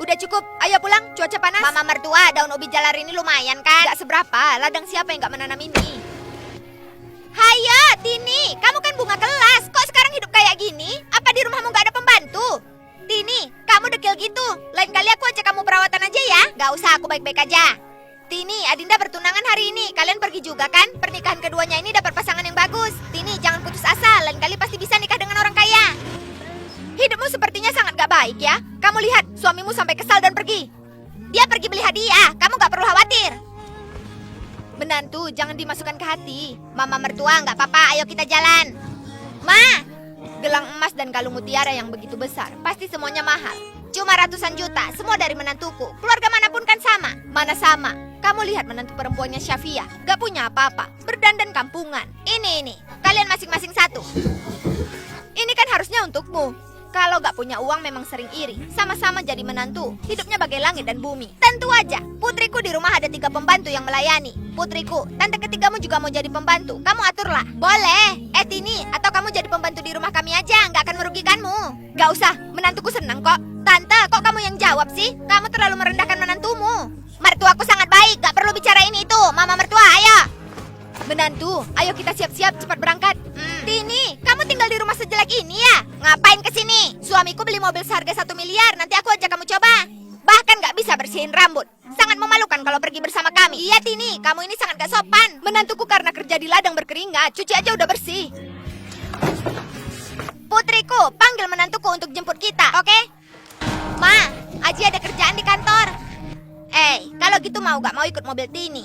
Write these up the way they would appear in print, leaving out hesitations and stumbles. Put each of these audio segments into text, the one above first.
Udah cukup, ayo pulang, cuaca panas. Mama mertua, daun ubi jalar ini lumayan kan? Gak seberapa, ladang siapa yang gak menanam ini? Hayo, Tini, kamu kan bunga kelas. Kok sekarang hidup kayak gini? Apa di rumahmu gak ada pembantu? Tini, kamu dekil gitu. Lain kali aku ajak kamu perawatan aja ya. Gak usah, aku baik-baik aja. Tini, Adinda bertunangan hari ini. Kalian pergi juga kan? Pernikahan keduanya ini dapat pasangan yang bagus. Tini, jangan putus asa. Lain kali pasti bisa nikah dengan orang kaya. Hidupmu sepertinya sangat gak baik ya. Kamu lihat, suamimu sampai kesal dan pergi. Dia pergi beli hadiah. Kamu gak perlu khawatir. Menantu, jangan dimasukkan ke hati. Mama mertua, gak apa-apa. Ayo kita jalan. Ma! Gelang emas dan kalung mutiara yang begitu besar, pasti semuanya mahal. Cuma ratusan juta, semua dari menantuku. Keluarga manapun kan sama. Mana sama? Kamu lihat menantu perempuannya Syafiah, gak punya apa-apa, berdandan kampungan. Ini. Kalian masing-masing satu. Ini kan harusnya untukmu. Kalau gak punya uang memang sering iri. Sama-sama jadi menantu, hidupnya bagai langit dan bumi. Tentu aja, putriku di rumah ada 3 pembantu yang melayani. Putriku, tante ketigamu juga mau jadi pembantu. Kamu aturlah. Boleh. Tini, atau kamu jadi pembantu di rumah kami aja, nggak akan merugikanmu. Gak usah, menantuku senang kok. Tante, kok kamu yang jawab sih? Kamu terlalu merendahkan menantumu. Mertuaku sangat baik, gak perlu bicara ini itu. Mama mertua, ayo. Menantu, ayo kita siap-siap cepat berangkat. Tini, kamu tinggal di rumah sejelek ini ya? Ngapain kesini? Suamiku beli mobil seharga 1 miliar, nanti aku ajak kamu coba. Bahkan gak bisa bersihin rambut. Sangat memalukan kalau pergi bersama kami. Iya Tini, kamu ini sangat gak sopan. Menantuku karena kerja di ladang berkeringat, cuci aja udah bersih. Putriku, panggil menantuku untuk jemput kita, oke? Ma, Aji ada kerjaan di kantor. Kalau gitu mau gak mau ikut mobil Tini.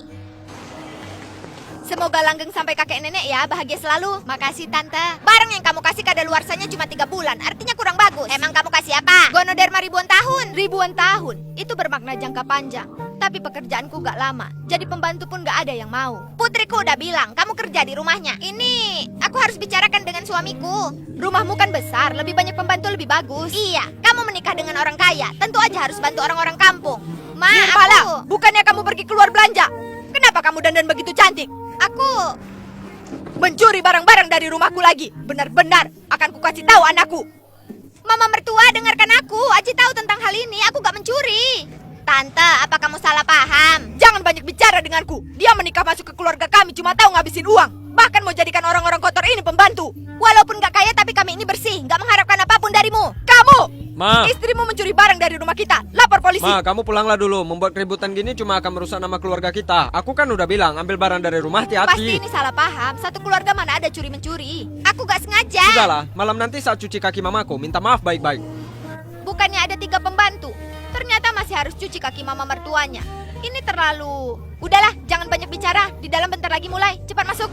Semoga langgeng sampai kakek nenek ya, bahagia selalu. Makasih Tante. Barang yang kamu kasih kadaluarsanya cuma 3 bulan, artinya kurang bagus. Emang kamu kasih apa? Gonoderma ribuan tahun. Ribuan tahun, itu bermakna jangka panjang. Tapi pekerjaanku gak lama, jadi pembantu pun gak ada yang mau. Putriku udah bilang, kamu kerja di rumahnya. Ini, aku harus bicarakan dengan suamiku. Rumahmu kan besar, lebih banyak pembantu lebih bagus. Iya, kamu menikah dengan orang kaya, tentu aja harus bantu orang-orang kampung. Ma, Nirmala, bukannya kamu pergi keluar belanja? Kenapa kamu dandan begitu cantik? Aku mencuri barang-barang dari rumahku lagi. Benar-benar akan kukasih tahu anakku. Mama mertua, dengarkan aku. Aji tahu tentang hal ini, aku gak mencuri. Tante, apa kamu salah paham? Jangan banyak bicara denganku. Dia menikah masuk ke keluarga kami cuma tahu ngabisin uang. Bahkan mau jadikan orang-orang kotor ini pembantu. Walaupun gak kaya tapi kami ini bersih, gak mengharapkan apapun darimu. Kamu! Ma! Istrimu mencuri barang dari rumah kita. Lapor polisi. Ma, kamu pulanglah dulu. Membuat keributan gini cuma akan merusak nama keluarga kita. Aku kan udah bilang, ambil barang dari rumah, Pasti hati-hati. ini salah paham. Satu keluarga mana ada curi-mencuri. Aku gak sengaja. Sudahlah, malam nanti saat cuci kaki mamaku, minta maaf baik-baik. Bukannya ada 3 pembantu, ternyata masih harus cuci kaki mama mertuanya. Ini terlalu... Udahlah, jangan banyak bicara. Di dalam bentar lagi mulai. Cepat masuk.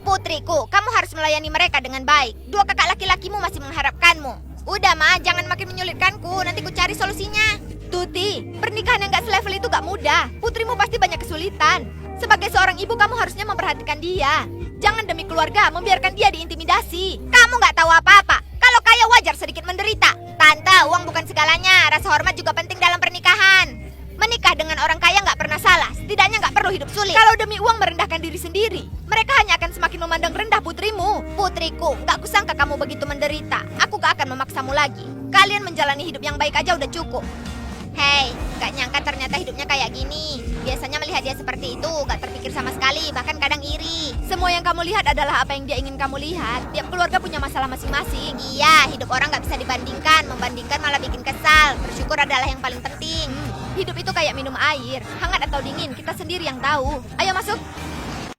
Putriku, kamu harus melayani mereka dengan baik. 2 kakak laki-lakimu masih mengharapkanmu. Udah Ma, jangan makin menyulitkanku. Nanti ku cari solusinya. Tuti, pernikahan yang gak selevel itu gak mudah. Putrimu pasti banyak kesulitan. Sebagai seorang ibu, kamu harusnya memperhatikan dia. Jangan demi keluarga membiarkan dia diintimidasi. Kamu gak tahu apa-apa. Kalau kaya wajar sedikit menderita. Tante, uang bukan segalanya. Rasa hormat juga penting dalam pernikahan. Menikah dengan orang kaya gak pernah salah. Setidaknya gak perlu hidup sulit. Kalau demi uang merendahkan diri sendiri, mereka hanya akan semakin memandang rendah putrimu. Putriku, gak kusangka kamu begitu menderita. Aku gak akan memaksamu lagi. Kalian menjalani hidup yang baik aja udah cukup. Hei, gak nyangka ternyata hidupnya kayak gini. Biasanya melihat dia seperti itu, gak terpikir sama sekali, bahkan kadang iri. Semua yang kamu lihat adalah apa yang dia ingin kamu lihat. Tiap keluarga punya masalah masing-masing. Iya, hidup orang gak bisa dibandingkan. Membandingkan malah bikin kesal. Bersyukur adalah yang paling penting. Hidup itu kayak minum air, hangat atau dingin, kita sendiri yang tahu. Ayo masuk.